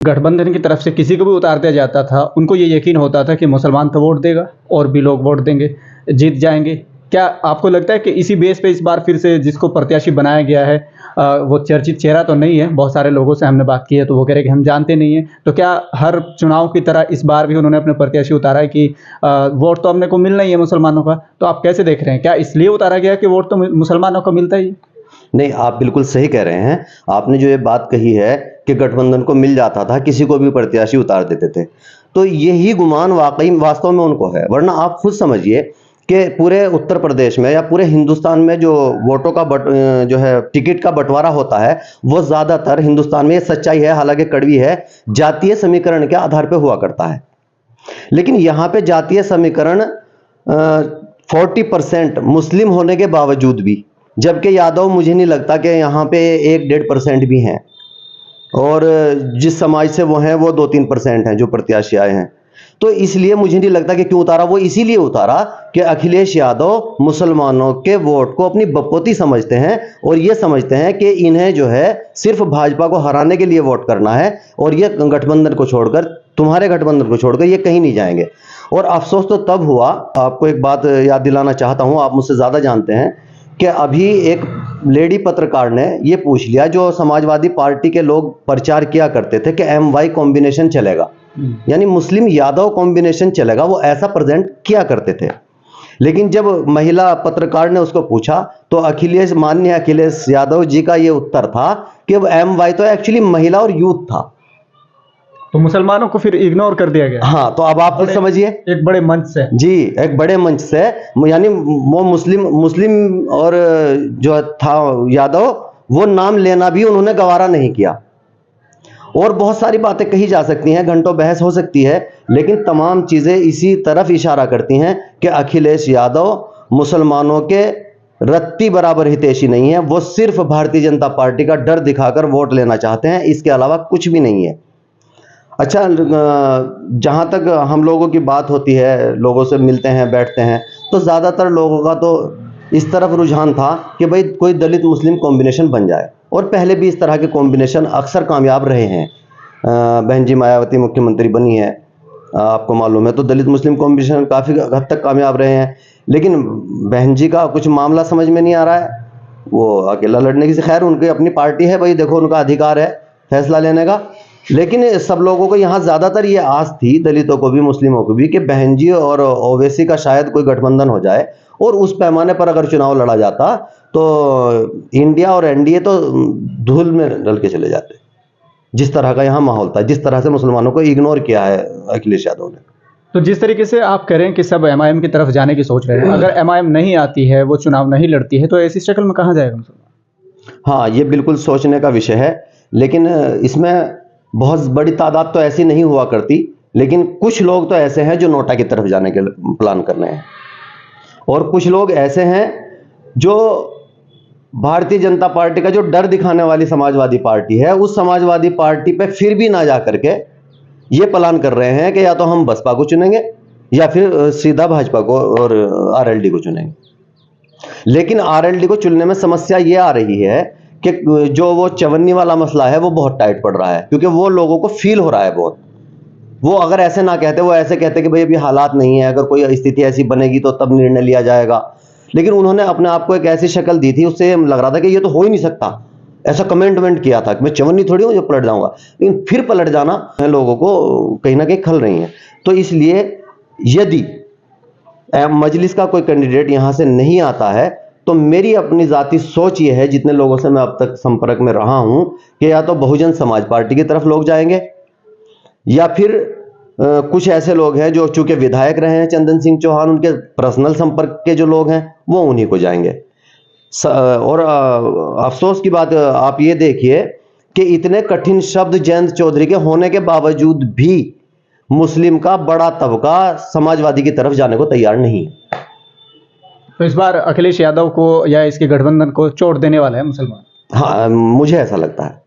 गठबंधन की तरफ से किसी को भी उतार दिया जाता था, उनको ये यकीन होता था कि मुसलमान तो वोट देगा और भी लोग वोट देंगे, जीत जाएँगे। क्या आपको लगता है कि इसी बेस पे इस बार फिर से जिसको प्रत्याशी बनाया गया है वो चर्चित चेहरा तो नहीं है, बहुत सारे लोगों से हमने बात की है तो वो कह रहे हैं कि हम जानते नहीं हैं। तो क्या हर चुनाव की तरह इस बार भी उन्होंने अपने प्रत्याशी उतारा है कि वोट तो अपने को मिलना ही है मुसलमानों का, तो आप कैसे देख रहे हैं? क्या इसलिए उतारा गया कि वोट तो मुसलमानों को मिलता ही है? नहीं, आप बिल्कुल सही कह रहे हैं। आपने जो ये बात कही है कि गठबंधन को मिल जाता था, किसी को भी प्रत्याशी उतार देते थे, तो यही गुमान वास्तव में उनको है। वरना आप खुद समझिए कि पूरे उत्तर प्रदेश में या पूरे हिंदुस्तान में जो वोटों का जो है टिकट का बंटवारा होता है, वो ज़्यादातर हिंदुस्तान में, ये सच्चाई है, हालांकि कड़वी है, जातीय समीकरण के आधार पर हुआ करता है। लेकिन यहाँ पे जातीय समीकरण 40% मुस्लिम होने के बावजूद भी, जबकि यादव मुझे नहीं लगता कि यहाँ पे 1-1.5% भी हैं, और जिस समाज से वो हैं वो 2-3% हैं जो प्रत्याशी आए हैं। तो इसलिए मुझे नहीं लगता कि क्यों उतारा। वो इसीलिए उतारा कि अखिलेश यादव मुसलमानों के वोट को अपनी बपौती समझते हैं और ये समझते हैं कि इन्हें जो है सिर्फ भाजपा को हराने के लिए वोट करना है, और ये गठबंधन को छोड़कर, तुम्हारे गठबंधन को छोड़कर ये कहीं नहीं जाएंगे। और अफसोस तो तब हुआ, आपको एक बात याद दिलाना चाहता हूँ, आप मुझसे ज़्यादा जानते हैं, कि अभी एक लेडी पत्रकार ने ये पूछ लिया, जो समाजवादी पार्टी के लोग प्रचार किया करते थे कि MY कॉम्बिनेशन चलेगा, यानी मुस्लिम यादव कॉम्बिनेशन चलेगा, वो ऐसा प्रेजेंट किया करते थे। लेकिन जब महिला पत्रकार ने उसको पूछा तो माननीय अखिलेश यादव जी का ये उत्तर था कि MY तो एक्चुअली महिला और यूथ था। तो मुसलमानों को फिर इग्नोर कर दिया गया। हाँ, तो अब आप खुद समझिए, एक बड़े मंच से जी, एक बड़े मंच से, यानी वो मुस्लिम और जो था यादव, वो नाम लेना भी उन्होंने गवारा नहीं किया। और बहुत सारी बातें कही जा सकती हैं, घंटों बहस हो सकती है, लेकिन तमाम चीजें इसी तरफ इशारा करती हैं कि अखिलेश यादव मुसलमानों के रत्ती बराबर हितैषी नहीं है। वो सिर्फ भारतीय जनता पार्टी का डर दिखाकर वोट लेना चाहते हैं, इसके अलावा कुछ भी नहीं है। अच्छा, जहाँ तक हम लोगों की बात होती है, लोगों से मिलते हैं, बैठते हैं, तो ज़्यादातर लोगों का तो इस तरफ रुझान था कि भाई कोई दलित मुस्लिम कॉम्बिनेशन बन जाए, और पहले भी इस तरह के कॉम्बिनेशन अक्सर कामयाब रहे हैं। बहन जी मायावती मुख्यमंत्री बनी है, आपको मालूम है, तो दलित मुस्लिम कॉम्बिनेशन काफ़ी हद तक कामयाब रहे हैं। लेकिन बहन जी का कुछ मामला समझ में नहीं आ रहा है, वो अकेला लड़ने की, खैर उनकी अपनी पार्टी है, भाई देखो, उनका अधिकार है फैसला लेने का। लेकिन सब लोगों को यहाँ ज़्यादातर ये आस थी, दलितों को भी मुस्लिमों को भी, कि बहन जी और ओवैसी का शायद कोई गठबंधन हो जाए, और उस पैमाने पर अगर चुनाव लड़ा जाता तो इंडिया और NDA तो धूल में डल के चले जाते। जिस तरह का यहाँ माहौल था, जिस तरह से मुसलमानों को इग्नोर किया है अखिलेश यादव ने। तो जिस तरीके से आप कह रहे हैं कि सब MIM की तरफ जाने की सोच रहे हैं, अगर MIM नहीं आती है, वो चुनाव नहीं लड़ती है, तो ऐसी शक्ल में कहाँ जाएगा मुसलमान? हाँ, ये बिल्कुल सोचने का विषय है, लेकिन इसमें बहुत बड़ी तादाद तो ऐसी नहीं हुआ करती, लेकिन कुछ लोग तो ऐसे हैं जो नोटा की तरफ जाने के प्लान कर रहे हैं, और कुछ लोग ऐसे हैं जो भारतीय जनता पार्टी का जो डर दिखाने वाली समाजवादी पार्टी है, उस समाजवादी पार्टी पे फिर भी ना जा करके ये प्लान कर रहे हैं कि या तो हम बसपा को चुनेंगे या फिर सीधा भाजपा को और RLD को चुनेंगे। लेकिन RLD को चुनने में समस्या ये आ रही है कि जो वो चवन्नी वाला मसला है वो बहुत टाइट पड़ रहा है, क्योंकि वो लोगों को फील हो रहा है बहुत। वो अगर ऐसे ना कहते, वो ऐसे कहते कि भाई अभी हालात नहीं है, अगर कोई स्थिति ऐसी बनेगी तो तब निर्णय लिया जाएगा। लेकिन उन्होंने अपने आप को एक ऐसी शक्ल दी थी, उससे लग रहा था कि ये तो हो ही नहीं सकता। ऐसा कमेंटमेंट किया था कि मैं चवन्नी थोड़ी हूँ जो पलट जाऊंगा, लेकिन फिर पलट जाना लोगों को कहीं ना कहीं खल रही है। तो इसलिए यदि मजलिस का कोई कैंडिडेट यहाँ से नहीं आता है, तो मेरी अपनी जाती सोच ये है, जितने लोगों से मैं अब तक संपर्क में रहा हूं, कि या तो बहुजन समाज पार्टी की तरफ लोग जाएंगे, या फिर कुछ ऐसे लोग हैं जो चूंकि विधायक रहे हैं चंदन सिंह चौहान, उनके पर्सनल संपर्क के जो लोग हैं वो उन्हीं को जाएंगे। और अफसोस की बात आप ये देखिए कि इतने कठिन शब्द जयंत चौधरी के होने के बावजूद भी मुस्लिम का बड़ा तबका समाजवादी की तरफ जाने को तैयार नहीं है। तो इस बार अखिलेश यादव को या इसके गठबंधन को चोट देने वाला है मुसलमान? हाँ, मुझे ऐसा लगता है।